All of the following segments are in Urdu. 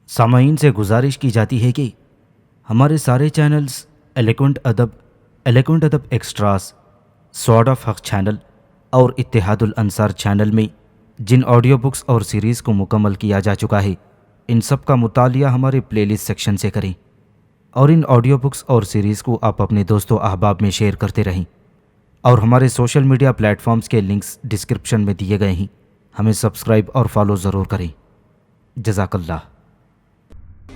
سامعین سے گزارش کی جاتی ہے کہ ہمارے سارے چینلز الیکونٹ ادب ایکسٹراس، سوارڈ آف حق چینل اور اتحاد الانصار چینل میں جن آڈیو بکس اور سیریز کو مکمل کیا جا چکا ہے، ان سب کا مطالعہ ہمارے پلے لسٹ سیکشن سے کریں اور ان آڈیو بکس اور سیریز کو آپ اپنے دوست و احباب میں شیئر کرتے رہیں، اور ہمارے سوشل میڈیا پلیٹ فارمز کے لنکس ڈسکرپشن میں دیے گئے ہیں، ہمیں سبسکرائب اور فالو ضرور کریں۔ جزاک اللہ۔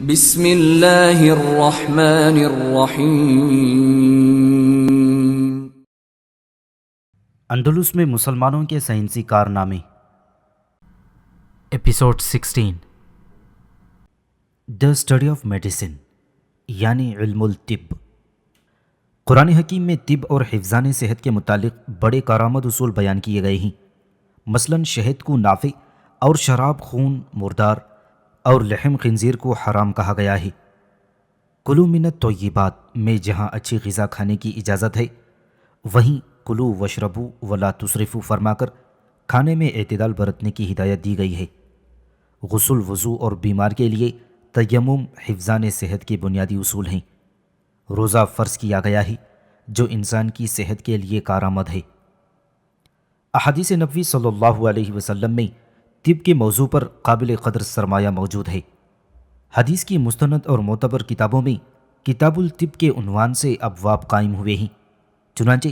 بسم اللہ الرحمن الرحیم۔ اندلس میں مسلمانوں کے سائنسی کارنامے، episode 16، the study of medicine, یعنی علم الطب۔ قرآن حکیم میں طب اور حفظان صحت کے متعلق بڑے کارآمد اصول بیان کیے گئے ہیں۔ مثلاً شہد کو نافع اور شراب خون مردار اور لحم خنزیر کو حرام کہا گیا ہے۔ کلوا من الطیبات میں جہاں اچھی غذا کھانے کی اجازت ہے، وہیں کلوا واشربوا ولا تسرفوا فرما کر کھانے میں اعتدال برتنے کی ہدایت دی گئی ہے۔ غسل، وضو اور بیمار کے لیے تیمم حفظان صحت کے بنیادی اصول ہیں۔ روزہ فرض کیا گیا ہے جو انسان کی صحت کے لیے کارآمد ہے۔ احادیث نبوی صلی اللہ علیہ وسلم میں طب کے موضوع پر قابل قدر سرمایہ موجود ہے۔ حدیث کی مستند اور معتبر کتابوں میں کتاب الطب کے عنوان سے ابواب قائم ہوئے ہیں۔ چنانچہ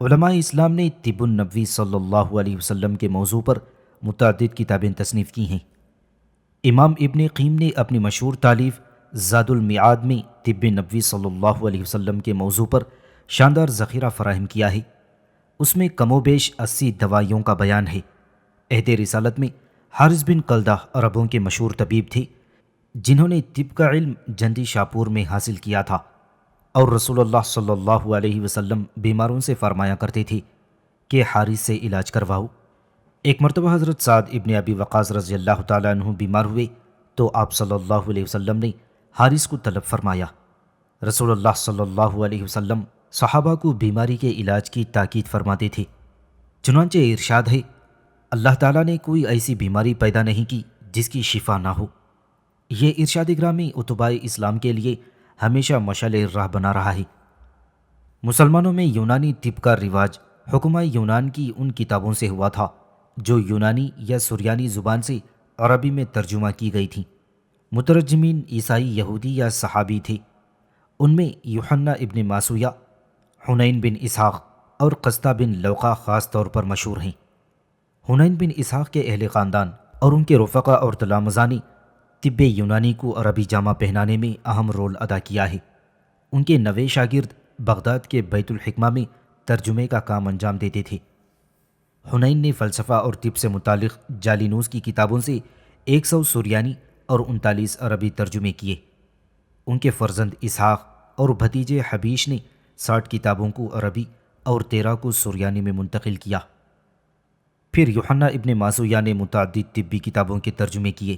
علماء اسلام نے طب النبوی صلی اللہ علیہ وسلم کے موضوع پر متعدد کتابیں تصنیف کی ہیں۔ امام ابن قیم نے اپنی مشہور تالیف زاد المعاد میں طب نبوی صلی اللہ علیہ وسلم کے موضوع پر شاندار ذخیرہ فراہم کیا ہے۔ اس میں کم و بیش 80 دوائیوں کا بیان ہے۔ عہد رسالت میں حارث بن قلدہ عربوں کے مشہور طبیب تھے جنہوں نے طب کا علم جندی شاپور میں حاصل کیا تھا، اور رسول اللہ صلی اللہ علیہ وسلم بیماروں سے فرمایا کرتے تھے کہ حارث سے علاج کرواؤ۔ ایک مرتبہ حضرت سعد ابن ابی وقاص رضی اللہ تعالیٰ عنہ بیمار ہوئے تو آپ صلی اللہ علیہ وسلم نے حارث کو طلب فرمایا۔ رسول اللہ صلی اللہ علیہ وسلم صحابہ کو بیماری کے علاج کی تاکید فرماتے تھے۔ چنانچہ ارشاد ہے، اللہ تعالیٰ نے کوئی ایسی بیماری پیدا نہیں کی جس کی شفا نہ ہو۔ یہ ارشاد گرامی اتباع اسلام کے لیے ہمیشہ مشعل راہ بنا رہا ہے۔ مسلمانوں میں یونانی طب کا رواج حکمۂ یونان کی ان کتابوں سے ہوا تھا جو یونانی یا سریانی زبان سے عربی میں ترجمہ کی گئی تھیں۔ مترجمین عیسائی، یہودی یا صحابی تھے۔ ان میں یوحنا ابن ماسویہ، حنین بن اسحاق اور قسطہ بن لوقا خاص طور پر مشہور ہیں۔ حنین بن اسحاق کے اہل خاندان اور ان کے رفقا اور تلامذہ نے طب یونانی کو عربی جامہ پہنانے میں اہم رول ادا کیا ہے۔ ان کے نوے شاگرد بغداد کے بیت الحکمہ میں ترجمے کا کام انجام دیتے تھے۔ حنین نے فلسفہ اور طب سے متعلق جالینوس کی کتابوں سے 100 سریانی اور 39 عربی ترجمے کیے۔ ان کے فرزند اسحاق اور بھتیجے حبیش نے 60 کتابوں کو عربی اور 13 کو سریانی میں منتقل کیا۔ پھر یوحنا ابن ماسویہ نے متعدد طبی کتابوں کے ترجمے کیے۔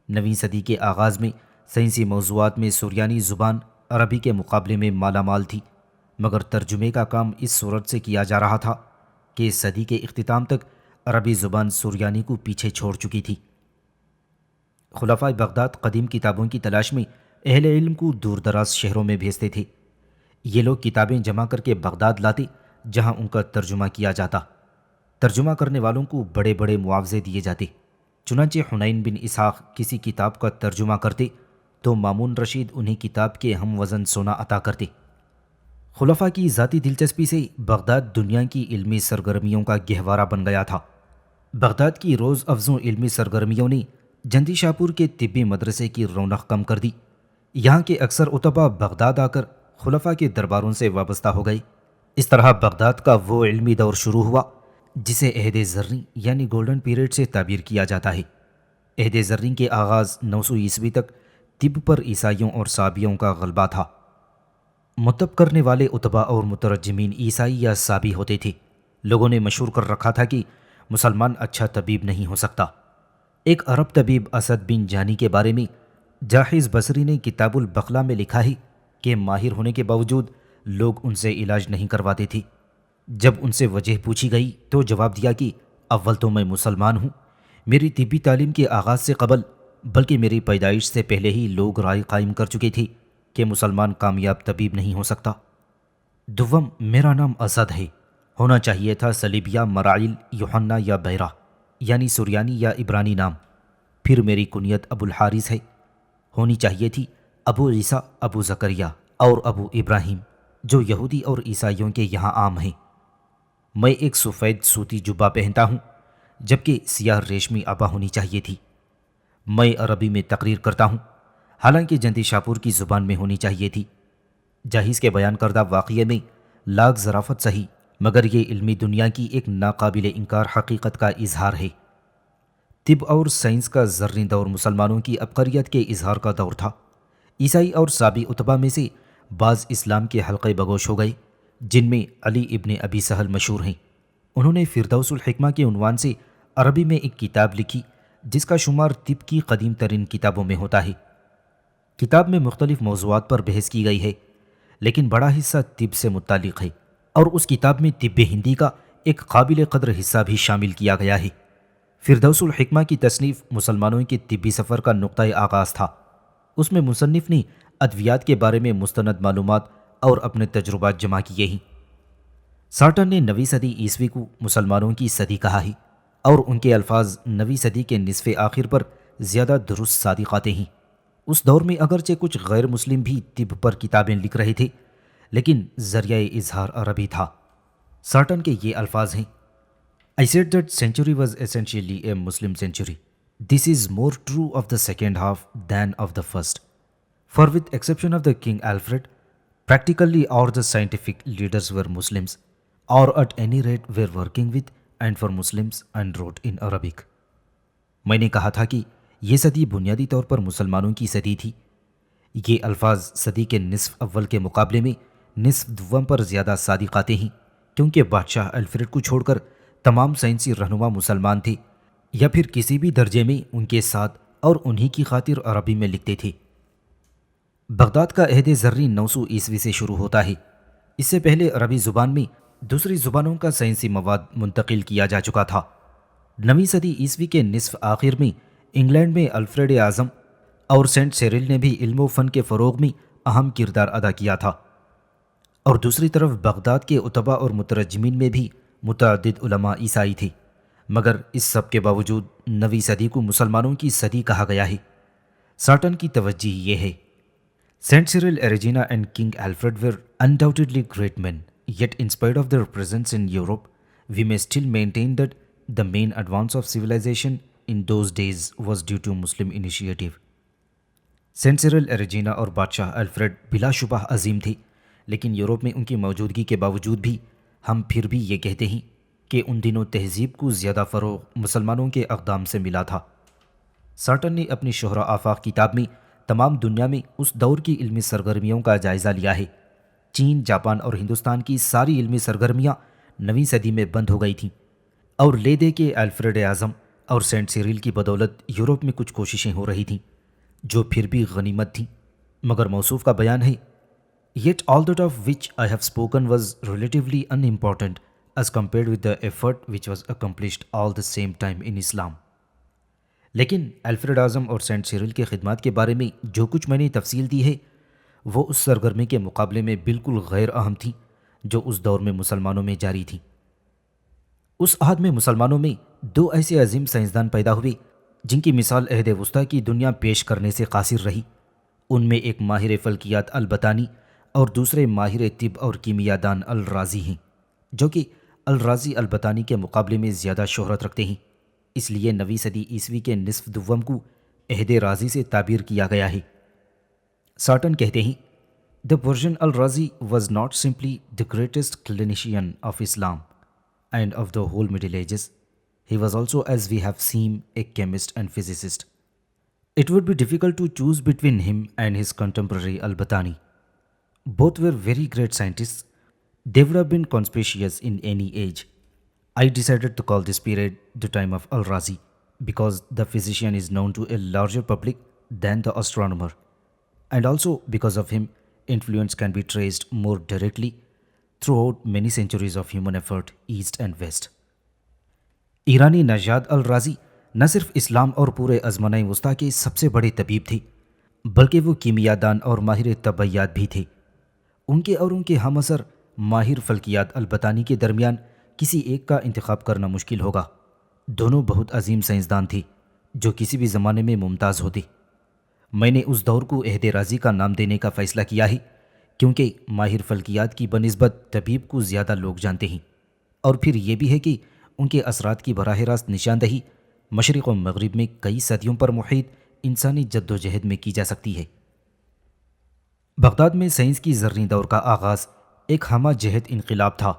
9ویں صدی کے آغاز میں سائنسی موضوعات میں سریانی زبان عربی کے مقابلے میں مالا مال تھی، مگر ترجمے کا کام اس صورت سے کیا جا رہا تھا کہ صدی کے اختتام تک عربی زبان سریانی کو پیچھے چھوڑ چکی تھی۔ خلفائے بغداد قدیم کتابوں کی تلاش میں اہل علم کو دور دراز شہروں میں بھیجتے تھے۔ یہ لوگ کتابیں جمع کر کے بغداد لاتے جہاں ان کا ترجمہ کیا جاتا۔ ترجمہ کرنے والوں کو بڑے بڑے معاوضے دیے جاتے۔ چنانچہ حنین بن اسحاق کسی کتاب کا ترجمہ کرتے تو مامون رشید انہیں کتاب کے ہم وزن سونا عطا کرتے۔ خلفاء کی ذاتی دلچسپی سے بغداد دنیا کی علمی سرگرمیوں کا گہوارہ بن گیا تھا۔ بغداد کی روز افزوں علمی سرگرمیوں نے جندی شاپور کے طبی مدرسے کی رونق کم کر دی۔ یہاں کے اکثر اتباع بغداد آ کر خلفاء کے درباروں سے وابستہ ہو گئے۔ اس طرح بغداد کا وہ علمی دور شروع ہوا جسے عہد زریں یعنی گولڈن پیریڈ سے تعبیر کیا جاتا ہے۔ عہد زریں کے آغاز 900 عیسوی تک طب پر عیسائیوں اور صابیوں کا غلبہ تھا۔ مطب کرنے والے اتباع اور مترجمین عیسائی یا صابی ہوتے تھے۔ لوگوں نے مشہور کر رکھا تھا کہ مسلمان اچھا طبیب نہیں ہو سکتا۔ ایک عرب طبیب اسد بن جانی کے بارے میں جاحظ بصری نے کتاب البقلا میں لکھا ہے کہ ماہر ہونے کے باوجود لوگ ان سے علاج نہیں کرواتے تھے۔ جب ان سے وجہ پوچھی گئی تو جواب دیا کہ اول تو میں مسلمان ہوں، میری طبی تعلیم کے آغاز سے قبل بلکہ میری پیدائش سے پہلے ہی لوگ رائے قائم کر چکے تھے کہ مسلمان کامیاب طبیب نہیں ہو سکتا۔ دوم، میرا نام اسد ہے، ہونا چاہیے تھا صلیب یا مرائل، یوحنا یا بیرا، یعنی سریانی یا عبرانی نام۔ پھر میری کنیت ابو الحارث ہے، ہونی چاہیے تھی ابو عیسیٰ، ابو زکریا اور ابو ابراہیم، جو یہودی اور عیسائیوں کے یہاں عام ہیں۔ میں ایک سفید سوتی جبہ پہنتا ہوں، جبکہ سیاہ ریشمی عبا ہونی چاہیے تھی۔ میں عربی میں تقریر کرتا ہوں، حالانکہ جندی شاپور کی زبان میں ہونی چاہیے تھی۔ جاہیز کے بیان کردہ واقعے میں لاکھ ظرافت صحیح، مگر یہ علمی دنیا کی ایک ناقابل انکار حقیقت کا اظہار ہے۔ طب اور سائنس کا زرین دور مسلمانوں کی عبقریت کے اظہار کا دور تھا۔ عیسائی اور سابی اتبا میں سے بعض اسلام کے حلقے بگوش ہو گئے، جن میں علی ابن ابی سہل مشہور ہیں۔ انہوں نے فردوس الحکمہ کے عنوان سے عربی میں ایک کتاب لکھی جس کا شمار طب کی قدیم ترین کتابوں میں ہوتا ہے۔ کتاب میں مختلف موضوعات پر بحث کی گئی ہے، لیکن بڑا حصہ طب سے متعلق ہے، اور اس کتاب میں طب ہندی کا ایک قابل قدر حصہ بھی شامل کیا گیا ہے۔ فردوس الحکمہ کی تصنیف مسلمانوں کے طبی سفر کا نقطۂ آغاز تھا۔ اس میں مصنف نے ادویات کے بارے میں مستند معلومات اور اپنے تجربات جمع کیے ہیں۔ سارٹن نے 9ویں صدی عیسوی کو مسلمانوں کی صدی کہا ہے، اور ان کے الفاظ 9ویں صدی کے نصف آخر پر زیادہ درست صادق آتے ہیں۔ اس دور میں اگرچہ کچھ غیر مسلم بھی طب پر کتابیں لکھ رہے تھے، لیکن ذریعہ اظہار عربی تھا۔ سارٹن کے یہ الفاظ ہیں: I said that century was essentially a Muslim century. This is more true of the second half than of the first. For with exception of the King Alfred, practically all the scientific leaders were Muslims, or at any rate were working with and for Muslims and wrote in Arabic. میں نے کہا تھا کہ یہ صدی بنیادی طور پر مسلمانوں کی صدی تھی۔ یہ الفاظ صدی کے نصف اول کے مقابلے میں نصف دوم پر زیادہ صادق آتے ہیں، کیونکہ بادشاہ الفریڈ کو چھوڑ کر تمام سائنسی رہنما مسلمان تھے، یا پھر کسی بھی درجے میں ان کے ساتھ اور انہی کی خاطر عربی میں لکھتے تھے۔ بغداد کا عہد زرین 900 عیسوی سے شروع ہوتا ہے۔ اس سے پہلے عربی زبان میں دوسری زبانوں کا سائنسی مواد منتقل کیا جا چکا تھا۔ 9ویں صدی عیسوی کے نصف آخر میں انگلینڈ میں الفریڈ اعظم اور سینٹ سیرل نے بھی علم و فن کے فروغ میں اہم کردار ادا کیا تھا، اور دوسری طرف بغداد کے اتبا اور مترجمین میں بھی متعدد علماء عیسائی تھے۔ مگر اس سب کے باوجود 9ویں صدی کو مسلمانوں کی صدی کہا گیا ہے۔ سارٹن کی توجہ یہ ہے: Saint Cyril, Erigena and King Alfred were undoubtedly great men, yet in spite of their presence in Europe, we may still maintain that the main advance of civilization in those days was due to Muslim initiative. Saint Cyril, Eriugena اور بادشاہ الفریڈ بلا شبہ عظیم تھے، لیکن یورپ میں ان کی موجودگی کے باوجود بھی ہم پھر بھی یہ کہتے ہیں کہ ان دنوں تہذیب کو زیادہ فروغ مسلمانوں کے اقدام سے ملا تھا۔ سارٹن نے اپنی شہرہ آفاق کتاب میں تمام دنیا میں اس دور کی علمی سرگرمیوں کا جائزہ لیا ہے۔ چین، جاپان اور ہندوستان کی ساری علمی سرگرمیاں 9ویں صدی میں بند ہو گئی تھیں، اور لے دے کے الفریڈ اعظم اور سینٹ سیریل کی بدولت یورپ میں کچھ کوششیں ہو رہی تھیں جو پھر بھی غنیمت تھیں۔ مگر موصوف کا بیان ہے: Yet all that of which I have spoken was relatively unimportant as compared with the effort which was accomplished all the same time in Islam. لیکن الفریڈ اعظم اور سینٹ سیرل کے خدمات کے بارے میں جو کچھ میں نے تفصیل دی ہے وہ اس سرگرمی کے مقابلے میں بالکل غیر اہم تھی جو اس دور میں مسلمانوں میں جاری تھی۔ اس عہد میں مسلمانوں میں 2 ایسے عظیم سائنسدان پیدا ہوئے جن کی مثال عہد وسطیٰ کی دنیا پیش کرنے سے قاصر رہی۔ ان میں ایک ماہر فلکیات البتانی اور دوسرے ماہر طب اور کیمیا دان الرازی ہیں، جو کہ الرازی البتانی کے مقابلے میں زیادہ شہرت رکھتے ہیں۔ اس لیے 9ویں صدی عیسوی کے نصف دوم کو عہد رازی سے تعبیر کیا گیا ہے۔ سارٹن کہتے ہیں: The Persian al-Razi was not simply the greatest clinician of Islam and of the whole Middle Ages. He was also, as we have seen, a chemist and physicist. It would be difficult to choose between him and his contemporary al-Batani. Both were very great scientists. They would have been conspicuous in any age. I decided to call this period the time of al-Razi because the physician is known to a larger public than the astronomer, and also because of him, influence can be traced more directly throughout many centuries of human effort, East and West. ایرانی نژاد الرازی نہ صرف اسلام اور پورے ازمانہ وسطیٰ کے سب سے بڑے طبیب تھے، بلکہ وہ کیمیا دان اور ماہر طبیعیات بھی تھے۔ ان کے اور ان کے ہم عصر ماہر فلکیات البتانی کے درمیان کسی ایک کا انتخاب کرنا مشکل ہوگا۔ دونوں بہت عظیم سائنسدان تھے جو کسی بھی زمانے میں ممتاز ہوتے۔ میں نے اس دور کو عہد رازی کا نام دینے کا فیصلہ کیا ہے کیونکہ ماہر فلکیات کی بنسبت طبیب کو زیادہ لوگ جانتے ہیں، اور پھر یہ بھی ہے کہ ان کے اثرات کی براہ راست نشاندہی مشرق و مغرب میں کئی صدیوں پر محیط انسانی جد و جہد میں کی جا سکتی ہے۔ بغداد میں سائنس کی زرعی دور کا آغاز ایک ہمہ جہت انقلاب تھا۔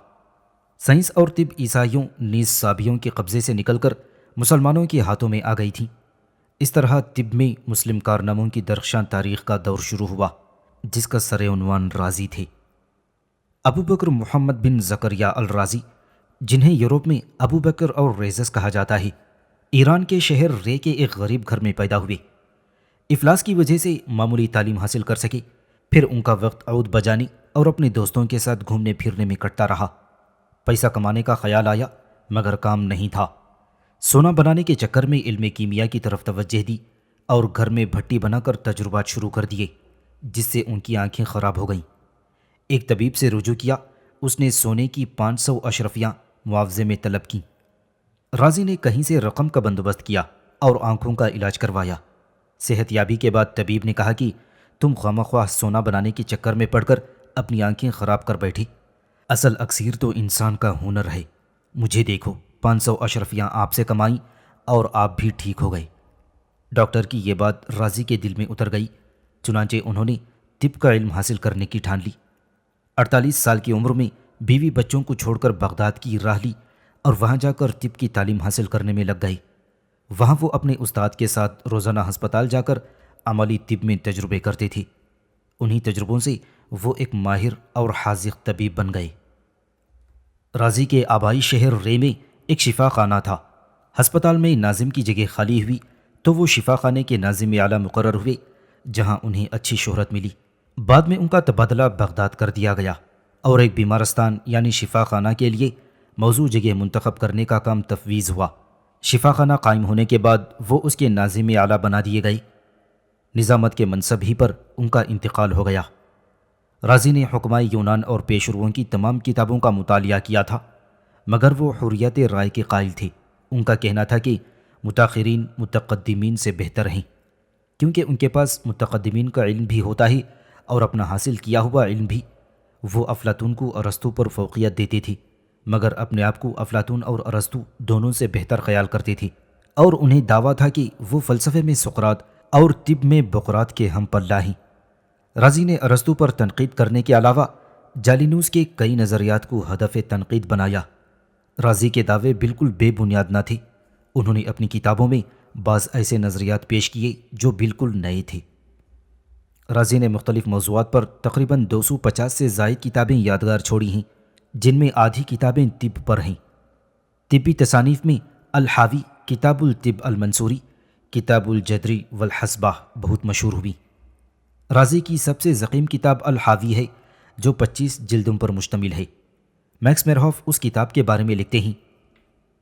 سائنس اور طب عیسائیوں نیز صابیوں کے قبضے سے نکل کر مسلمانوں کے ہاتھوں میں آ گئی تھیں۔ اس طرح طب میں مسلم کارناموں کی درخشاں تاریخ کا دور شروع ہوا جس کا سر عنوان رازی تھے۔ ابو بکر محمد بن زکریا الرازی، جنہیں یورپ میں ابو بکر اور ریزس کہا جاتا ہے، ایران کے شہر رے کے ایک غریب گھر میں پیدا ہوئے۔ افلاس کی وجہ سے معمولی تعلیم حاصل کر سکے، پھر ان کا وقت عود بجانے اور اپنے دوستوں کے ساتھ گھومنے پھرنے میں کٹتا رہا۔ پیسہ کمانے کا خیال آیا مگر کام نہیں تھا۔ سونا بنانے کے چکر میں علم کیمیا کی طرف توجہ دی اور گھر میں بھٹی بنا کر تجربات شروع کر دیے جس سے ان کی آنکھیں خراب ہو گئیں۔ ایک طبیب سے رجوع کیا، اس نے سونے کی 500 اشرفیاں معاوضے میں طلب کیں۔ رازی نے کہیں سے رقم کا بندوبست کیا اور آنکھوں کا علاج کروایا۔ صحت یابی کے بعد طبیب نے کہا کہ تم خواہ سونا بنانے کے چکر میں پڑ کر اپنی آنکھیں خراب کر بیٹھے۔ اصل اکسیر تو انسان کا ہنر ہے۔ مجھے دیکھو، 500 اشرفیاں آپ سے کمائیں اور آپ بھی ٹھیک ہو گئے۔ ڈاکٹر کی یہ بات رازی کے دل میں اتر گئی، چنانچہ انہوں نے طب کا علم حاصل کرنے کی ٹھان لی۔ 48 سال کی عمر میں بیوی بچوں کو چھوڑ کر بغداد کی راہ لی اور وہاں جا کر طب کی تعلیم حاصل کرنے میں لگ گئے۔ وہاں وہ اپنے استاد کے ساتھ روزانہ ہسپتال جا کر عملی طب میں تجربے کرتے تھے۔ انہی تجربوں سے وہ ایک ماہر اور حاذق طبیب بن گئے۔ رازی کے آبائی شہر رے میں ایک شفا خانہ تھا۔ ہسپتال میں ناظم کی جگہ خالی ہوئی تو وہ شفا خانے کے ناظم اعلیٰ مقرر ہوئے، جہاں انہیں اچھی شہرت ملی۔ بعد میں ان کا تبادلہ بغداد کر دیا گیا اور ایک بیمارستان یعنی شفا خانہ کے لیے موزوں جگہ منتخب کرنے کا کام تفویض ہوا۔ شفا خانہ قائم ہونے کے بعد وہ اس کے ناظم اعلیٰ بنا دیے گئے۔ نظامت کے منصب ہی پر ان کا انتقال ہو گیا۔ رازی نے حکمائے یونان اور پیشرووں کی تمام کتابوں کا مطالعہ کیا تھا، مگر وہ حریت رائے کے قائل تھے۔ ان کا کہنا تھا کہ متاخرین متقدمین سے بہتر ہیں، کیونکہ ان کے پاس متقدمین کا علم بھی ہوتا ہے اور اپنا حاصل کیا ہوا علم بھی۔ وہ افلاطون کو ارسطو پر فوقیت دیتے تھے، مگر اپنے آپ کو افلاطون اور ارسطو دونوں سے بہتر خیال کرتے تھے، اور انہیں دعویٰ تھا کہ وہ فلسفے میں سقراط اور طب میں بقراط کے ہم پلہ ہیں۔ رازی نے ارسطو پر تنقید کرنے کے علاوہ جالینوس کے کئی نظریات کو ہدف تنقید بنایا۔ رازی کے دعوے بالکل بے بنیاد نہ تھے۔ انہوں نے اپنی کتابوں میں بعض ایسے نظریات پیش کیے جو بالکل نئے تھے۔ رازی نے مختلف موضوعات پر تقریباً 250 سے زائد کتابیں یادگار چھوڑی ہیں، جن میں آدھی کتابیں طب پر ہیں۔ طبی تصانیف میں الحاوی، کتاب الطب المنصوری، کتاب الجدری والحسبہ بہت مشہور ہوئی۔ رازی کی سب سے ضخیم کتاب الحاوی ہے جو 25 جلدوں پر مشتمل ہے۔ میکس میرہوف اس کتاب کے بارے میں لکھتے ہیں: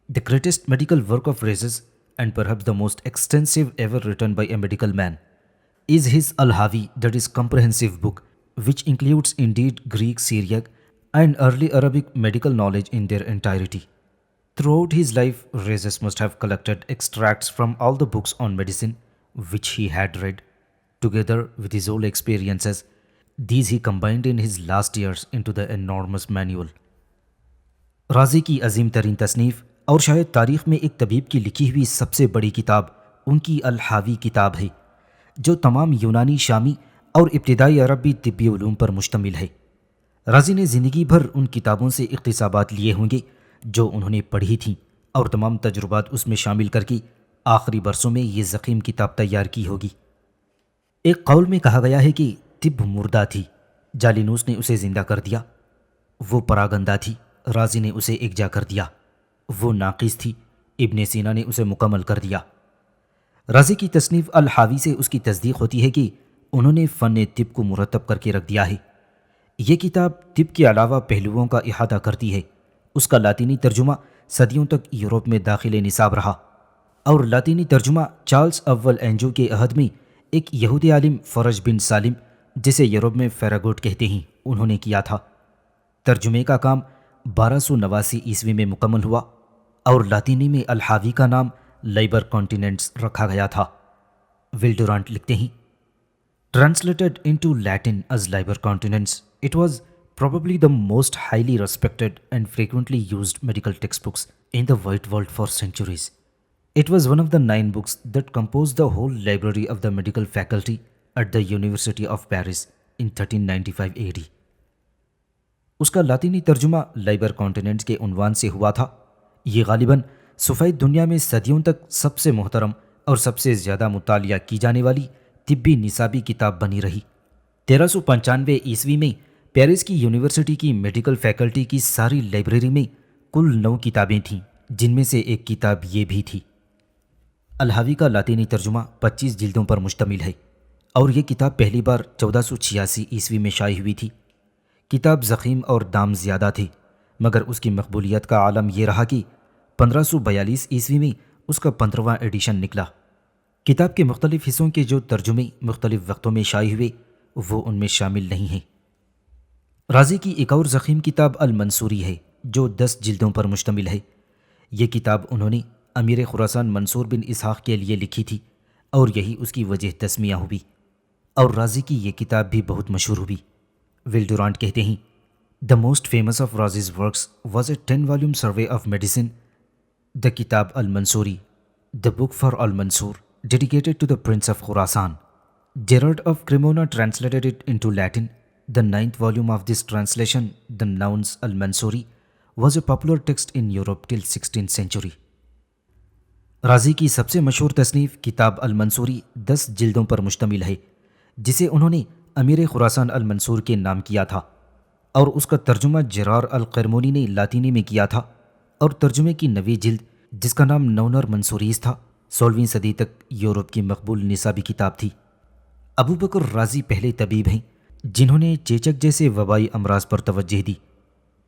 The greatest medical work of Rhazes, and perhaps the most extensive ever written by a medical man, is his Al-Hawi, that is comprehensive book, which includes indeed Greek, Syriac, and early Arabic medical knowledge in their entirety. Throughout his life, Rhazes must have collected extracts from all the books on medicine which he had read, together with his own experiences. These he combined in his last years into the enormous manual. رازی کی عظیم ترین تصنیف اور شاید تاریخ میں ایک طبیب کی لکھی ہوئی سب سے بڑی کتاب ان کی الحاوی کتاب ہے، جو تمام یونانی، شامی اور ابتدائی عربی طبی علوم پر مشتمل ہے۔ رازی نے زندگی بھر ان کتابوں سے اقتباسات لیے ہوں گے جو انہوں نے پڑھی تھیں، اور تمام تجربات اس میں شامل کر کے آخری برسوں میں یہ ضخیم کتاب تیار کی ہوگی۔ ایک قول میں کہا گیا ہے کہ طب مردہ تھی، جالینوس نے اسے زندہ کر دیا۔ وہ پراگندہ تھی، رازی نے اسے اکجا کر دیا۔ وہ ناقص تھی، ابن سینا نے اسے مکمل کر دیا۔ رازی کی تصنیف الحاوی سے اس کی تصدیق ہوتی ہے کہ انہوں نے فن طب کو مرتب کر کے رکھ دیا ہے۔ یہ کتاب طب کے علاوہ پہلوؤں کا احاطہ کرتی ہے۔ اس کا لاطینی ترجمہ صدیوں تک یورپ میں داخل نصاب رہا۔ اور لاطینی ترجمہ چارلز اول اینجو کے عہد میں ایک یہودی عالم فرج بن سالم، جسے یورپ میں فیراگوٹ کہتے ہیں، انہوں نے کیا تھا۔ ترجمے کا کام 1289 عیسوی میں مکمل ہوا اور لاطینی میں الحاوی کا نام لائبر کانٹیننٹس رکھا گیا تھا۔ ول ڈورانٹ لکھتے ہیں، Translated into Latin as Liber Continens, it was probably the most highly respected and frequently used medical textbooks in the White World for centuries. It was one of the 9 books that composed the whole library of the medical faculty at the University of Paris in 1395 AD. اس کا لاطینی ترجمہ لائبر کانٹیننٹس کے عنوان سے ہوا تھا۔ یہ غالباً سفید دنیا میں صدیوں تک سب سے محترم اور سب سے زیادہ مطالعہ کی جانے والی طبی نصابی کتاب بنی رہی۔ 1395 عیسوی میں پیرس کی یونیورسٹی کی میڈیکل فیکلٹی کی ساری لائبریری میں کل 9 کتابیں تھیں، جن میں سے ایک کتاب یہ بھی تھی۔ الحاوی کا لاطینی ترجمہ 25 جلدوں پر مشتمل ہے اور یہ کتاب پہلی بار 1486 عیسوی میں شائع ہوئی تھی۔ کتاب ضخیم اور دام زیادہ تھے، مگر اس کی مقبولیت کا عالم یہ رہا کہ 1542 عیسوی میں اس کا 15واں ایڈیشن نکلا۔ کتاب کے مختلف حصوں کے جو ترجمے مختلف وقتوں میں شائع ہوئے وہ ان میں شامل نہیں ہیں۔ رازی کی ایک اور ضخیم کتاب المنصوری ہے جو 10 جلدوں پر مشتمل ہے۔ یہ کتاب انہوں نے امیر خراسان منصور بن اسحاق کے لیے لکھی تھی اور یہی اس کی وجہ تسمیہ ہوئی، اور رازی کی یہ کتاب بھی بہت مشہور ہوئی۔ ول ڈورانٹ کہتے ہیں، The most famous of Razi's works was a 10-volume survey of medicine, the Kitab al-Mansuri, the book for al-Mansur, dedicated to the Prince of Khurasan. Gerard of Cremona translated it into Latin. The 9th volume of this translation, the Nouns al-Mansuri, was a popular text in Europe till 16th century. رازی کی سب سے مشہور تصنیف کتاب المنصوری 10 جلدوں پر مشتمل ہے، جسے انہوں نے امیر خراسان المنصور کے نام کیا تھا، اور اس کا ترجمہ جرار القرمونی نے لاطینی میں کیا تھا، اور ترجمے کی 9ویں جلد جس کا نام نونر منصوریس تھا 16ویں صدی تک یورپ کی مقبول نصابی کتاب تھی۔ ابو بکر رازی پہلے طبیب ہیں جنہوں نے چیچک جیسے وبائی امراض پر توجہ دی،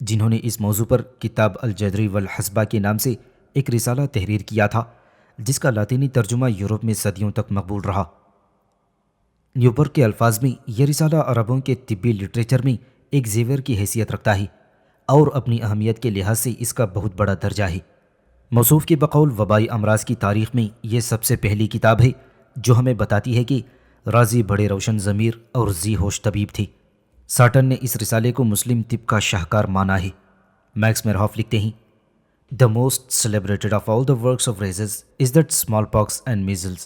جنہوں نے اس موضوع پر کتاب الجدری والحسبہ کے نام سے ایک رسالہ تحریر کیا تھا جس کا لاطینی ترجمہ یورپ میں صدیوں تک مقبول رہا۔ نیوبرگ کے الفاظ میں یہ رسالہ عربوں کے طبی لٹریچر میں ایک زیور کی حیثیت رکھتا ہے اور اپنی اہمیت کے لحاظ سے اس کا بہت بڑا درجہ ہے۔ موصوف کے بقول وبائی امراض کی تاریخ میں یہ سب سے پہلی کتاب ہے جو ہمیں بتاتی ہے کہ رازی بڑے روشن ضمیر اور ذی ہوش طبیب تھے۔ ساٹن نے اس رسالے کو مسلم طب کا شاہکار مانا ہے۔ میکس میرہاف لکھتے ہیں، The most celebrated of all the works of Rhazes is that smallpox and measles.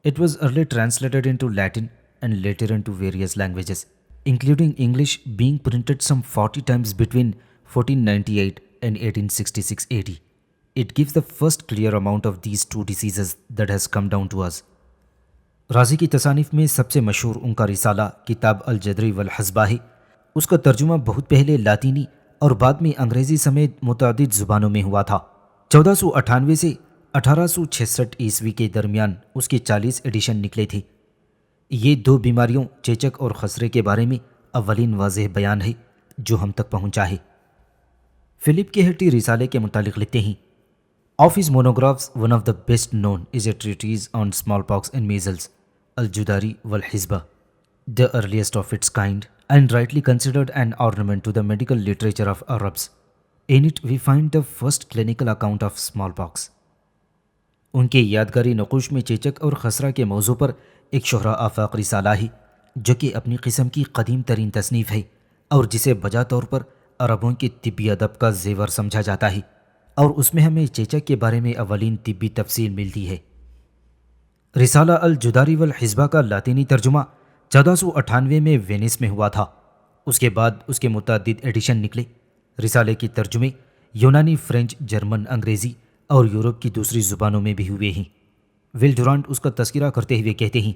It was early translated into Latin and later into various languages, including English, being printed some 40 times between 1498 and 1866 AD. It gives the first clear amount of these two diseases that has come down to us. رازی کی تصانیف میں سب سے مشہور ان کا رسالہ کتاب الجدری والحسبہ ہے۔ اس کا ترجمہ بہت پہلے لاطینی اور بعد میں انگریزی سمیت متعدد زبانوں میں ہوا تھا۔ 1498 سے 1866 عیسوی کے درمیان اس کے 40 ایڈیشن نکلے تھے۔ یہ 2 بیماریوں چیچک اور خسرے کے بارے میں اولین واضح بیان ہے جو ہم تک پہنچا ہے۔ فلپ کیہٹی رسالے کے متعلق لکھتے ہیں، Of his monographs, one of the best known is a treatise on smallpox and measles, Al-Judari wal-Hizbah, the earliest of its kind, and rightly considered an ornament to the medical literature of Arabs. In it we find the first clinical account of smallpox. ان کے یادگاری نقوش میں چیچک اور خسرہ کے موضوع پر ایک شہرہ آفاق رسالہ ہے جو کہ اپنی قسم کی قدیم ترین تصنیف ہے اور جسے بجا طور پر عربوں کے طبی ادب کا زیور سمجھا جاتا ہے، اور اس میں ہمیں چیچک کے بارے میں اولین طبی تفصیل ملتی ہے۔ رسالہ الجداری والحسبہ کا لاطینی ترجمہ 1498 میں وینس میں ہوا تھا۔ اس کے بعد اس کے متعدد ایڈیشن نکلے۔ رسالے کی ترجمے یونانی، فرینچ، جرمن، انگریزی اور یورپ کی دوسری زبانوں میں بھی ہوئے ہیں۔ ول ڈورانٹ اس کا تذکرہ کرتے ہوئے کہتے ہیں،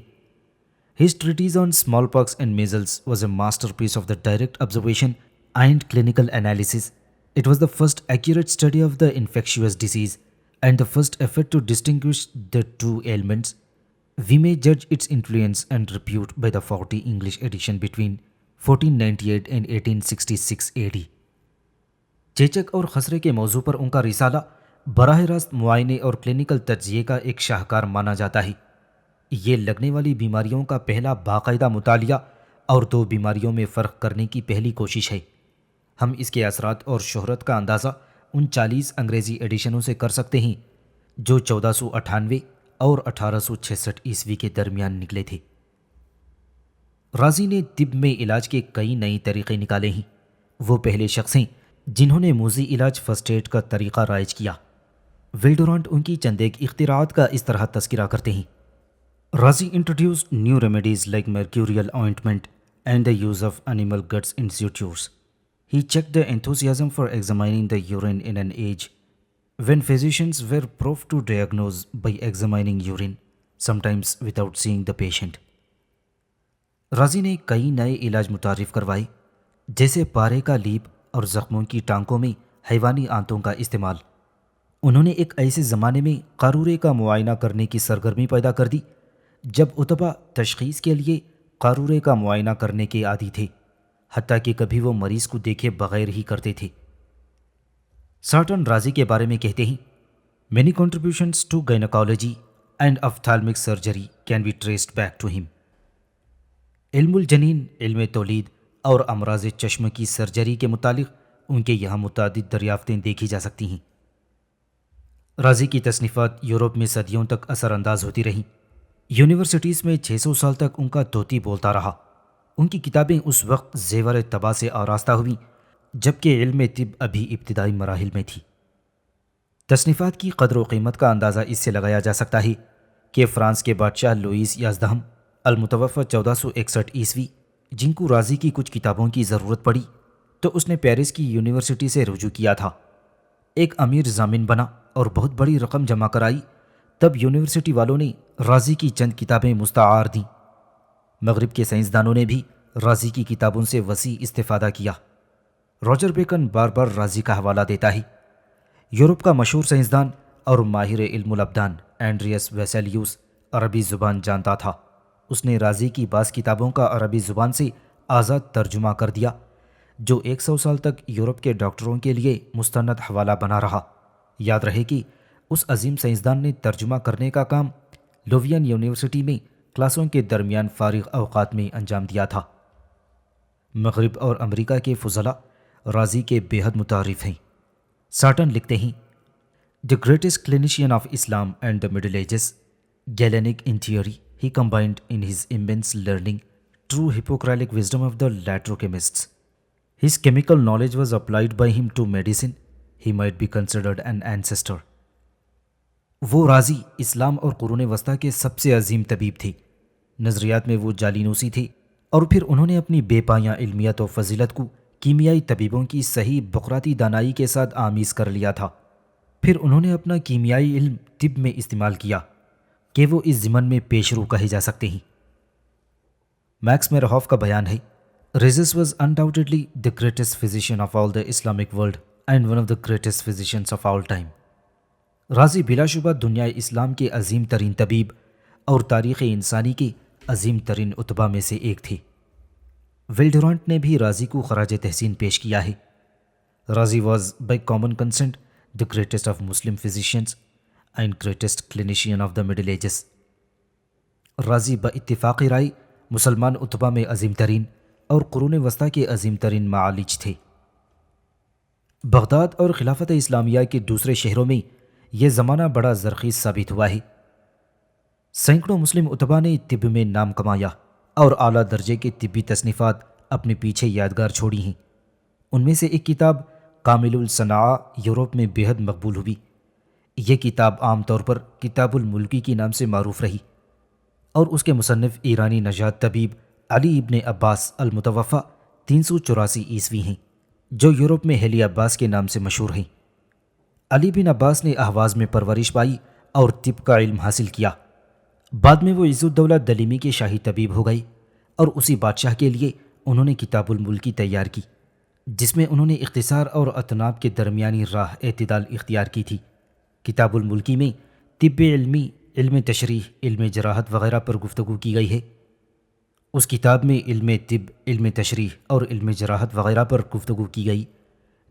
His treatise on smallpox and measles was a masterpiece of the direct observation and clinical analysis. It was the first accurate study of the infectious disease and the first effort to distinguish the two ailments. We may judge its influence and repute by the 40 English edition between 1498 and 1866 AD. چیچک اور خسرے کے موضوع پر ان کا رسالہ براہ راست معائنے اور کلینکل تجزیے کا ایک شاہکار مانا جاتا ہے۔ یہ لگنے والی بیماریوں کا پہلا باقاعدہ مطالعہ اور دو بیماریوں میں فرق کرنے کی پہلی کوشش ہے۔ ہم اس کے اثرات اور شہرت کا اندازہ ان 40 انگریزی ایڈیشنوں سے کر سکتے ہیں جو 1498 اور 1866 عیسوی کے درمیان نکلے تھے۔ رازی نے طب میں علاج کے کئی نئے طریقے نکالے ہیں۔ وہ پہلے شخص ہیں جنہوں نے موذی علاج فرسٹ ایڈ کا طریقہ رائج کیا۔ ویلڈورانٹ ان کی چند ایک اختراعات کا اس طرح تذکرہ کرتے ہیں: رازی introduced new remedies like mercurial ointment and the use of animal guts in sutures. He checked the enthusiasm for examining the urine in an age when physicians were prone to diagnose by examining urine, sometimes without seeing the patient. رازی نے کئی نئے علاج متعارف کروائے جیسے پارے کا لیپ اور زخموں کی ٹانکوں میں حیوانی آنتوں کا استعمال۔ انہوں نے ایک ایسے زمانے میں قارورے کا معائنہ کرنے کی سرگرمی پیدا کر دی جب اطباء تشخیص کے لیے قارورے کا معائنہ کرنے کے عادی تھے، حتیٰ کہ کبھی وہ مریض کو دیکھے بغیر ہی کرتے تھے۔ سارٹن رازی کے بارے میں کہتے ہیں: Many contributions to gynecology and ophthalmic surgery can be traced back to him. علم الجنین، علم تولید اور امراض چشم کی سرجری کے متعلق ان کے یہاں متعدد دریافتیں دیکھی جا سکتی ہیں۔ رازی کی تصنیفات یورپ میں صدیوں تک اثر انداز ہوتی رہیں۔ یونیورسٹیز میں 600 سال تک ان کا طوطی بولتا رہا۔ ان کی کتابیں اس وقت زیور طبع سے آراستہ ہوئیں جبکہ علم طب ابھی ابتدائی مراحل میں تھی۔ تصنیفات کی قدر و قیمت کا اندازہ اس سے لگایا جا سکتا ہے کہ فرانس کے بادشاہ لوئیس 11 المتوفی 1461 عیسوی، جن کو رازی کی کچھ کتابوں کی ضرورت پڑی تو اس نے پیرس کی یونیورسٹی سے رجوع کیا تھا۔ ایک امیر ضامن بنا اور بہت بڑی رقم جمع کرائی، تب یونیورسٹی والوں نے رازی کی چند کتابیں مستعار دیں۔ مغرب کے سائنسدانوں نے بھی رازی کی کتابوں سے وسیع استفادہ کیا۔ روجر بیکن بار بار رازی کا حوالہ دیتا ہے۔ یورپ کا مشہور سائنسدان اور ماہر علم الابدان اینڈریس ویسیلیوس عربی زبان جانتا تھا۔ اس نے رازی کی بعض کتابوں کا عربی زبان سے آزاد ترجمہ کر دیا جو 100 سال تک یورپ کے ڈاکٹروں کے لیے مستند حوالہ بنا رہا۔ یاد رہے کہ اس عظیم سائنسدان نے ترجمہ کرنے کا کام لووین یونیورسٹی میں کلاسوں کے درمیان فارغ اوقات میں انجام دیا تھا۔ مغرب اور امریکہ کے فضلاء رازی کے بے حد متعارف ہیں۔ سارٹن لکھتے ہیں: The greatest clinician of Islam and the Middle Ages, Galenic in theory, he combined in his immense learning true Hippocratic wisdom of the laterochemists. His chemical knowledge was applied by him to medicine. He might be considered an ancestor. وہ رازی اسلام اور قرون وسطیٰ کے سب سے عظیم طبیب تھے۔ نظریات میں وہ جالینوسی تھے اور پھر انہوں نے اپنی بے پایاں علمیت و فضیلت کو کیمیائی طبیبوں کی صحیح بقراتی دانائی کے ساتھ آمیز کر لیا تھا۔ پھر انہوں نے اپنا کیمیائی علم طب میں استعمال کیا کہ وہ اس ضمن میں پیشرو کہے جا سکتے ہیں۔ میکس میرہوف کا بیان ہے: Rhazes was undoubtedly the greatest physician of all the Islamic world and one of the greatest physicians of all time. رازی بلا شبہ دنیا اسلام کے عظیم ترین طبیب اور تاریخ انسانی کے عظیم ترین اطباء میں سے ایک تھے۔ ویلڈورانٹ نے بھی رازی کو خراج تحسین پیش کیا ہے۔ Razi was by common consent the greatest of Muslim physicians and greatest clinician of the Middle Ages. رازی با اتفاق رائے مسلمان اطباء میں عظیم ترین اور قرون وسطیٰ کے عظیم ترین معالج تھے۔ بغداد اور خلافت اسلامیہ کے دوسرے شہروں میں یہ زمانہ بڑا زرخیز ثابت ہوا ہے۔ سینکڑوں مسلم اطباء نے طب میں نام کمایا اور اعلیٰ درجے کے طبی تصنیفات اپنے پیچھے یادگار چھوڑی ہیں۔ ان میں سے ایک کتاب کامل الصناعہ یورپ میں بے حد مقبول ہوئی۔ یہ کتاب عام طور پر کتاب الملکی کے نام سے معروف رہی اور اس کے مصنف ایرانی نژاد طبیب علی ابن عباس المتوفی 384 عیسوی ہیں، جو یورپ میں ہیلی عباس کے نام سے مشہور ہیں۔ علی بن عباس نے اہواز میں پرورش پائی اور طب کا علم حاصل کیا۔ بعد میں وہ عز الدولہ دلیمی کے شاہی طبیب ہو گئے اور اسی بادشاہ کے لیے انہوں نے کتاب الملکی تیار کی، جس میں انہوں نے اختصار اور اطناب کے درمیانی راہ اعتدال اختیار کی تھی۔ کتاب الملکی میں طب علمی، علم تشریح، علم جراحت وغیرہ پر گفتگو کی گئی ہے۔ اس کتاب میں علم طب، علم تشریح اور علم جراحت وغیرہ پر گفتگو کی گئی۔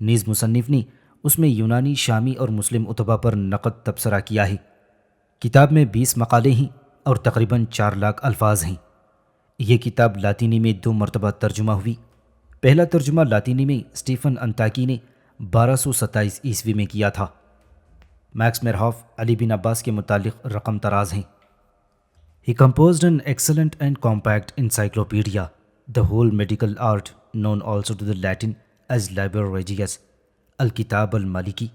نیز مصنف نے اس میں یونانی، شامی اور مسلم ادبا پر نقد تبصرہ کیا ہے۔ کتاب میں 20 مقالے ہیں اور تقریباً 4 لاکھ الفاظ ہیں۔ یہ کتاب لاطینی میں 2 مرتبہ ترجمہ ہوئی۔ پہلا ترجمہ لاطینی میں اسٹیفن انتاکی نے 1227 عیسوی میں کیا تھا۔ میکس میرہاف علی بن عباس کے متعلق رقم تراز ہیں۔ He composed an excellent and compact encyclopedia, the whole medical art, known also to the Latin as Liber Regius, Al-Kitab al-Maliki.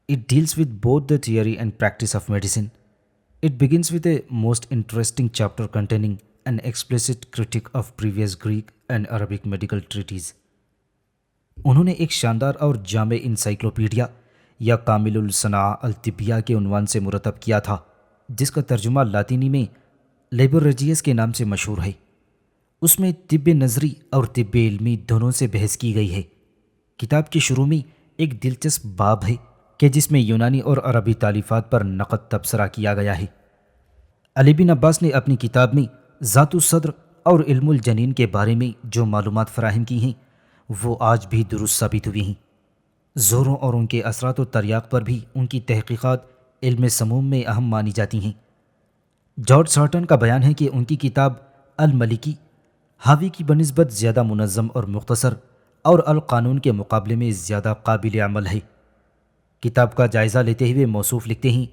It deals with both the theory and practice of medicine. It begins with a most interesting chapter containing an explicit critique of previous Greek and Arabic medical treatises. انہوں نے ایک شاندار اور جامع انسائکلوپیڈیا یا کامل الصناعہ الطبیہ کے عنوان سے مرتب کیا تھا، جس کا ترجمہ لاطینی میں لیبر ریجیس کے نام سے مشہور ہے۔ اس میں طب نظری اور طب علمی دونوں سے بحث کی گئی ہے۔ کتاب کے شروع میں ایک دلچسپ باب ہے کہ جس میں یونانی اور عربی تالیفات پر نقد تبصرہ کیا گیا ہے۔ علی بن عباس نے اپنی کتاب میں ذات الصدر اور علم الجنین کے بارے میں جو معلومات فراہم کی ہیں وہ آج بھی درست ثابت ہوئی ہیں۔ زوروں اور ان کے اثرات و تریاق پر بھی ان کی تحقیقات علم سموم میں اہم مانی جاتی ہیں۔ جارج سارٹن کا بیان ہے کہ ان کی کتاب الملکی حاوی کی بنسبت زیادہ منظم اور مختصر اور القانون کے مقابلے میں زیادہ قابل عمل ہے۔ کتاب کا جائزہ لیتے ہوئے موصوف لکھتے ہیں،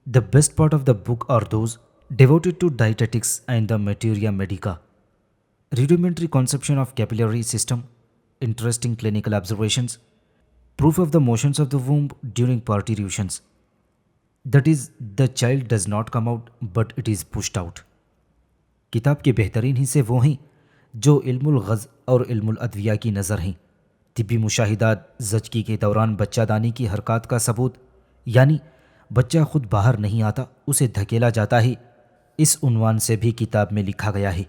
The best part of the book are those devoted to dietetics and the materia medica. Rudimentary conception of capillary system, interesting clinical observations, proof of the motions of the womb during parturitions. That is, the child does not come out but it is pushed out. کتاب کے بہترین حصے وہ ہیں جو علم الغز اور علم الادویہ کی نظر ہیں، طبی مشاہدات، زچگی کے دوران بچہ دانی کی حرکات کا ثبوت، یعنی بچہ خود باہر نہیں آتا، اسے دھکیلا جاتا ہے، اس عنوان سے بھی کتاب میں لکھا گیا ہے۔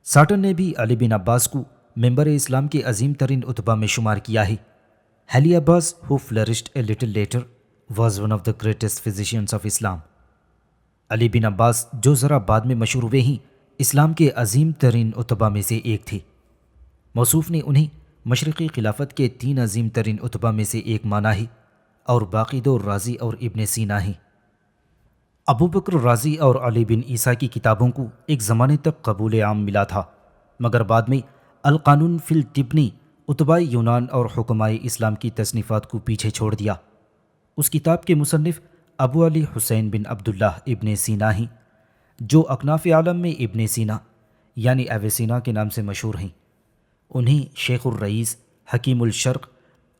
سارٹن نے بھی علی بن عباس کو ممبر اسلام کے عظیم ترین اتباع میں شمار کیا ہے۔ علی عباس who flourished a little later was one of the greatest physicians of Islam. علی بن عباس جو ذرا بعد میں مشہور ہوئے ہیں، اسلام کے عظیم ترین اتباع میں سے ایک تھے۔ موصوف نے انہیں مشرقی خلافت کے 3 عظیم ترین اتباع میں سے ایک مانا ہے اور باقی 2 رازی اور ابن سینا ہیں۔ ابو بکر رازی اور علی بن عیسیٰ کی کتابوں کو ایک زمانے تک قبول عام ملا تھا، مگر بعد میں القانون فی الطب نے اتباء یونان اور حکمائے اسلام کی تصنیفات کو پیچھے چھوڑ دیا۔ اس کتاب کے مصنف ابو علی حسین بن عبداللہ ابن سینا ہیں، جو اکناف عالم میں ابن سینا یعنی اویسینا کے نام سے مشہور ہیں۔ انہیں شیخ الرئیس، حکیم الشرق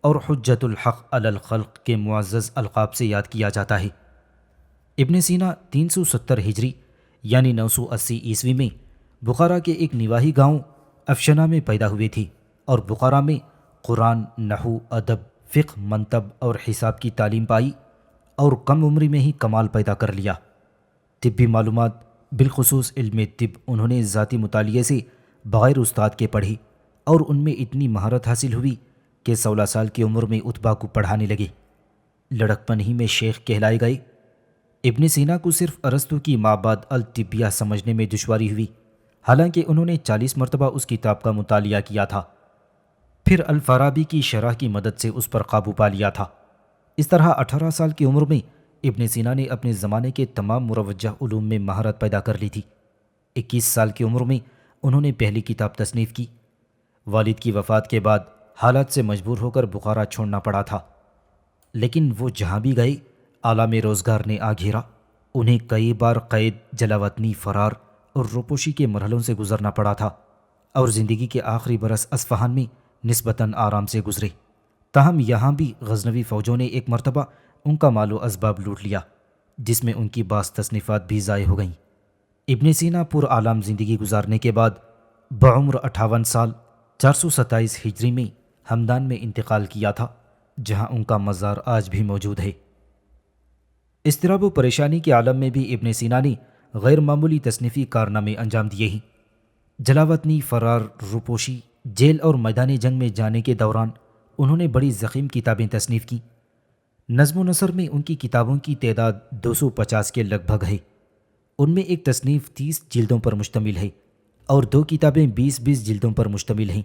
اور حجت الحق علی الخلق کے معزز القاب سے یاد کیا جاتا ہے۔ ابن سینا 370 ہجری یعنی 980 عیسوی میں بخارا کے ایک نواحی گاؤں افشنا میں پیدا ہوئے تھے اور بخارا میں قرآن، نحو، ادب، فقہ، منطق اور حساب کی تعلیم پائی اور کم عمری میں ہی کمال پیدا کر لیا۔ طبی معلومات بالخصوص علم طب انہوں نے ذاتی مطالعے سے بغیر استاد کے پڑھی اور ان میں اتنی مہارت حاصل ہوئی کہ 16 سال کی عمر میں اتباع کو پڑھانے لگے۔ لڑکپن ہی میں شیخ کہلائے گئے۔ ابن سینا کو صرف ارسطو کی مابعد الطبیہ سمجھنے میں دشواری ہوئی، حالانکہ انہوں نے 40 مرتبہ اس کتاب کا مطالعہ کیا تھا۔ پھر الفارابی کی شرح کی مدد سے اس پر قابو پا لیا تھا۔ اس طرح 18 سال کی عمر میں ابن سینا نے اپنے زمانے کے تمام مروجہ علوم میں مہارت پیدا کر لی تھی۔ 21 سال کی عمر میں انہوں نے پہلی کتاب تصنیف کی۔ والد کی وفات کے بعد حالات سے مجبور ہو کر بخارا چھوڑنا پڑا تھا، لیکن وہ جہاں بھی گئے عالم روزگار نے آ گھیرا۔ انہیں کئی بار قید، جلاوطنی، فرار اور روپوشی کے مرحلوں سے گزرنا پڑا تھا اور زندگی کے آخری برس اصفہان میں نسبتاً آرام سے گزرے۔ تاہم یہاں بھی غزنوی فوجوں نے ایک مرتبہ ان کا مال و اسباب لوٹ لیا، جس میں ان کی بعض تصنیفات بھی ضائع ہو گئیں۔ ابن سینا پر عالم زندگی گزارنے کے بعد بعمر 58 سال 427 ہجری میں ہمدان میں انتقال کیا تھا، جہاں ان کا مزار آج بھی موجود ہے۔ اضطراب و پریشانی کے عالم میں بھی ابن سینا نے غیر معمولی تصنیفی کارنامے انجام دیے ہیں۔ جلاوطنی، فرار، روپوشی، جیل اور میدان جنگ میں جانے کے دوران انہوں نے بڑی ضخیم کتابیں تصنیف کیں۔ نظم و نثر میں ان کی کتابوں کی تعداد 250 کے لگ بھگ ہے۔ ان میں ایک تصنیف 30 جلدوں پر مشتمل ہے اور 2 کتابیں 20-20 جلدوں پر مشتمل ہیں۔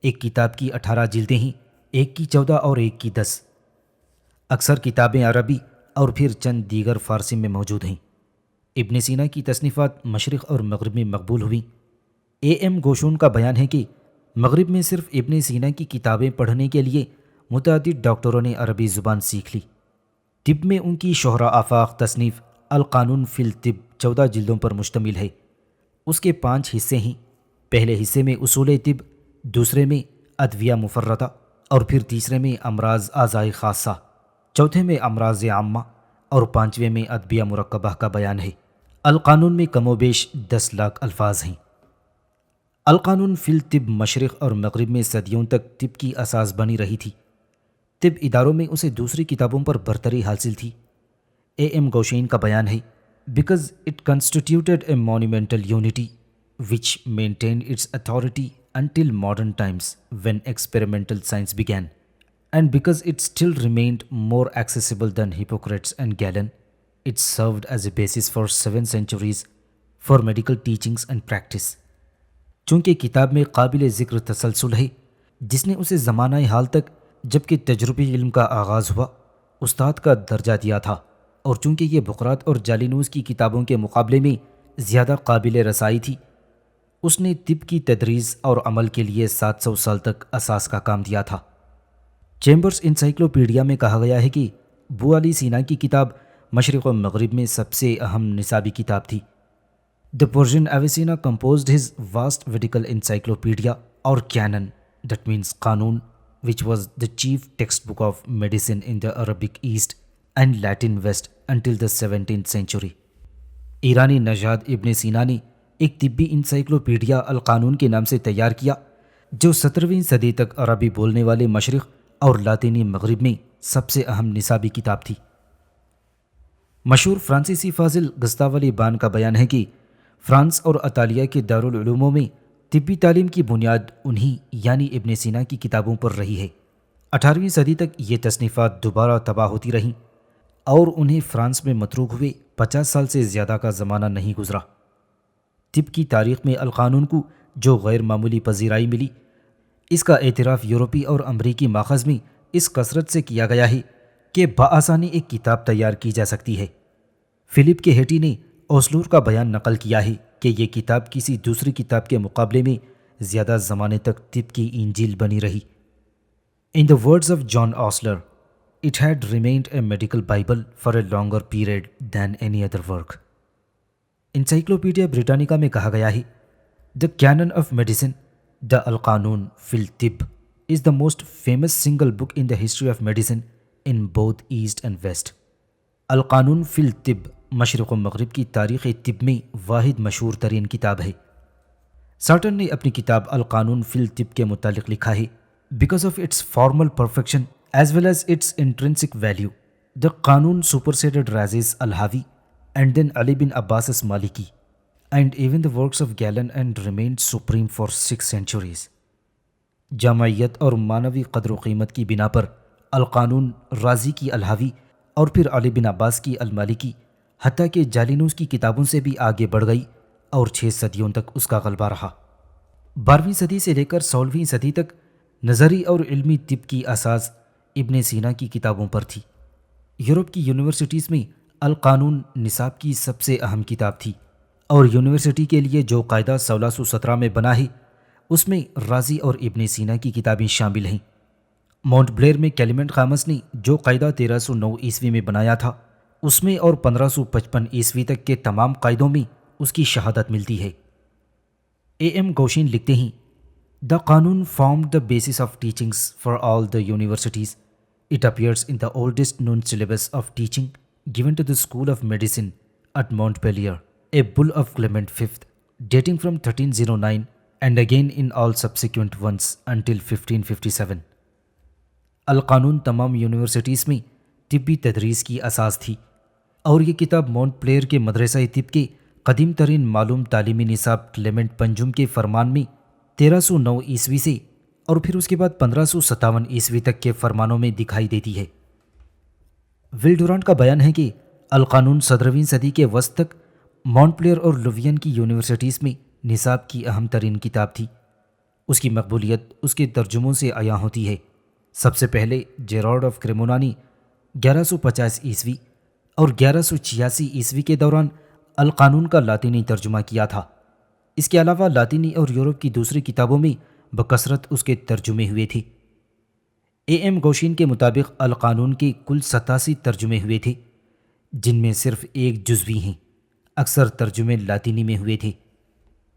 ایک کتاب کی 18 جلدیں ہیں ایک کی 14 اور ایک کی 10۔ اکثر کتابیں عربی اور پھر چند دیگر فارسی میں موجود ہیں۔ ابن سینا کی تصنیفات مشرق اور مغرب میں مقبول ہوئیں۔ ایم گوشون کا بیان ہے کہ مغرب میں صرف ابن سینا کی کتابیں پڑھنے کے لیے متعدد ڈاکٹروں نے عربی زبان سیکھ لی۔ طب میں ان کی شہرہ آفاق تصنیف القانون فی الطب 14 جلدوں پر مشتمل ہے۔ اس کے 5 حصے ہیں۔ پہلے حصے میں اصول طب، دوسرے میں ادویہ مفردہ اور پھر تیسرے میں امراض اعضائی خاصہ، چوتھے میں امراض عامہ اور 5ویں میں ادویہ مرکبہ کا بیان ہے۔ القانون میں کم و بیش 10 لاکھ الفاظ ہیں۔ القانون فی الطب مشرق اور مغرب میں صدیوں تک طب کی اساس بنی رہی تھی۔ طب اداروں میں اسے دوسری کتابوں پر برتری حاصل تھی۔ ایم گوشین کا بیان ہے، because it constituted a monumental unity which maintained its authority until modern times when experimental science began, and because it still remained more accessible than Hippocrates and Galen, it served as a basis for 7 centuries for medical teachings and practice. چونکہ کتاب میں قابل ذکر تسلسل ہے جس نے اسے زمانہ حال تک جبکہ تجربی علم کا آغاز ہوا استاد کا درجہ دیا تھا، اور چونکہ یہ بقراط اور جالینوس کی کتابوں کے مقابلے میں زیادہ قابل رسائی تھی، اس نے طب کی تدریس اور عمل کے لیے 700 سال تک اساس کا کام دیا تھا۔ چیمبرز انسائکلوپیڈیا میں کہا گیا ہے کہ بو علی سینا کی کتاب مشرق و مغرب میں سب سے اہم نصابی کتاب تھی۔ The Persian Avicenna composed his vast medical encyclopedia or canon, that means قانون, which was the chief textbook of medicine in the Arabic East and Latin West until the 17th century. ایرانی نژاد ابن سینا نے ایک طبی انسائکلوپیڈیا القانون کے نام سے تیار کیا جو 17ویں صدی تک عربی بولنے والے مشرق اور لاطینی مغرب میں سب سے اہم نصابی کتاب تھی۔ مشہور فرانسیسی فاضل گستاو لی بان کا بیان ہے کہ فرانس اور اطالیہ کے دارالعلوموں میں طبی تعلیم کی بنیاد انہی یعنی ابن سینا کی کتابوں پر رہی ہے۔ 18ویں صدی تک یہ تصنیفات دوبارہ تباہ ہوتی رہیں اور انہیں فرانس میں متروک ہوئے 50 سال سے زیادہ کا زمانہ نہیں گزرا۔ طب کی تاریخ میں القانون کو جو غیر معمولی پذیرائی ملی، اس کا اعتراف یورپی اور امریکی ماخذ میں اس کثرت سے کیا گیا ہے کہ بآسانی ایک کتاب تیار کی جا سکتی ہے۔ فلپ کے ہیٹی نے اوسلور کا بیان نقل کیا ہے کہ یہ کتاب کسی دوسری کتاب کے مقابلے میں زیادہ زمانے تک طب کی انجیل بنی رہی۔ In the words of John Osler, it had remained a medical Bible for a longer period than any other work. Encyclopaedia Britannica میں کہا گیا ہے، The Canon of Medicine, the Al-Qanun fil Tib, is the most famous single book in the history of medicine in both East and West. القانون فی الطب مشرق و مغرب کی تاریخ طب میں واحد مشہور ترین کتاب ہے۔ سارٹن نے اپنی کتاب القانون فی الطب کے متعلق لکھا ہے، Because of its formal perfection as well as its intrinsic value, the Qanun superseded Razis al-Hawi and then Ali bin Abbas Maliki and even the works of Galen and remained supreme for 6 centuries. جامعیت اور معنوی قدر و قیمت کی بنا پر القانون رازی کی الحاوی اور پھر علی بن عباس کی المالکی حتیٰ کہ جالینوس کی کتابوں سے بھی آگے بڑھ گئی اور 6 صدیوں تک اس کا غلبہ رہا۔ 12ویں صدی سے لے کر 16ویں صدی تک نظری اور علمی طب کی اساس ابن سینا کی کتابوں پر تھی۔ یورپ کی یونیورسٹیز میں القانون نصاب کی سب سے اہم کتاب تھی، اور یونیورسٹی کے لیے جو قاعدہ 1617 میں بنا ہے اس میں رازی اور ابن سینا کی کتابیں شامل ہیں۔ مونٹ بلیر میں کلیمنٹ خامس نے جو قاعدہ 1309 عیسوی میں بنایا تھا اس میں اور 1555 عیسوی تک کے تمام قاعدوں میں اس کی شہادت ملتی ہے۔ ایم گوشین لکھتے ہیں، The Qanun formed the basis of teachings for all the universities. It appears in the oldest known syllabus of teaching given to the School of Medicine at Montpellier, a bull of Clement V, dating from 1309 and again in all subsequent ones until 1557. القانون تمام یونیورسٹیز میں طبی تدریس کی اساس تھی، اور یہ کتاب مونٹ پلیئر کے مدرسہ طب کے قدیم ترین معلوم تعلیمی نصاب کلیمنٹ پنجم کے فرمان میں 1309 عیسوی سے اور پھر اس کے بعد 1557 عیسوی تک کے فرمانوں میں دکھائی دیتی ہے۔ ول ڈورانٹ کا بیان ہے کہ القانون 17ویں صدی کے وسط تک مونٹ پلیئر اور لووین کی یونیورسٹیز میں نصاب کی اہم ترین کتاب تھی۔ اس کی مقبولیت اس کے ترجموں سے عیاں ہوتی ہے۔ سب سے پہلے جیراڈ آف کریمونا نے 1150 عیسوی اور 1186 عیسوی کے دوران القانون کا لاطینی ترجمہ کیا تھا۔ اس کے علاوہ لاطینی اور یورپ کی دوسری کتابوں میں بکثرت اس کے ترجمے ہوئے تھے۔ اے ایم گوشین کے مطابق القانون کے کل 87 ترجمے ہوئے تھے، جن میں صرف ایک جزوی ہیں۔ اکثر ترجمے لاطینی میں ہوئے تھے۔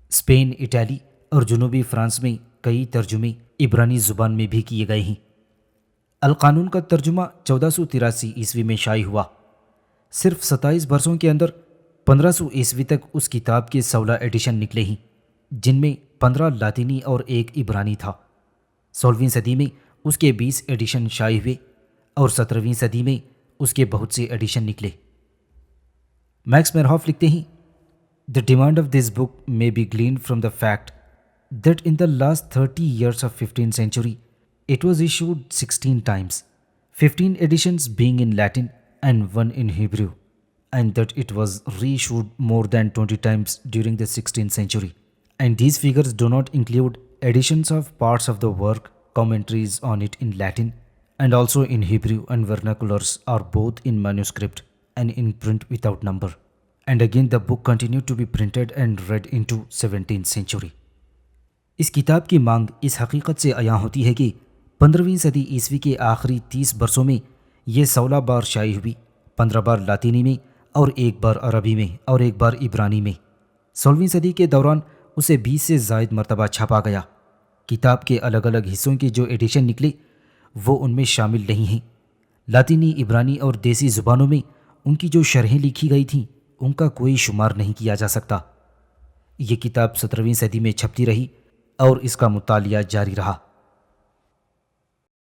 اسپین، اٹالی اور جنوبی فرانس میں کئی ترجمے عبرانی زبان میں بھی کیے گئے ہیں۔ القانون کا ترجمہ 1483 عیسوی میں شائع ہوا۔ صرف 27 برسوں کے اندر 1500 عیسوی تک اس کتاب کے 16 ایڈیشن نکلے ہیں، جن میں 15 لاطینی اور ایک عبرانی تھا۔ 16ویں صدی میں اس کے 20 ایڈیشن شائع ہوئے اور 17ویں صدی میں اس کے بہت سے ایڈیشن نکلے۔ میکس میرہوف لکھتے ہیں، The demand of this book may be gleaned from the fact that in the last 30 years of 15th century, it was issued 16 times, 15 editions being in Latin and 1 in Hebrew, and that it was reissued more than 20 times during the 16th century. And these figures do not include editions of parts of the work, commentaries on it in Latin, and also in Hebrew and vernaculars are both in manuscript and in print without number. And again the book continued to be printed and read into 17th century. اس کتاب کی مانگ اس حقیقت سے عیاں ہوتی ہے کہ 15ویں صدی عیسوی کے آخری 30 برسوں میں یہ 16 بار شائع ہوئی، 15 بار لاطینی میں اور ایک بار عربی میں اور ایک بار عبرانی میں۔ 16ویں صدی کے دوران اسے 20 سے زائد مرتبہ چھاپا گیا۔ کتاب کے الگ الگ حصوں کے جو ایڈیشن نکلے وہ ان میں شامل نہیں ہیں۔ لاطینی، عبرانی اور دیسی زبانوں میں ان کی جو شرحیں لکھی گئی تھیں ان کا کوئی شمار نہیں کیا جا سکتا۔ یہ کتاب 17ویں صدی میں چھپتی رہی اور اس کا مطالعہ جاری رہا۔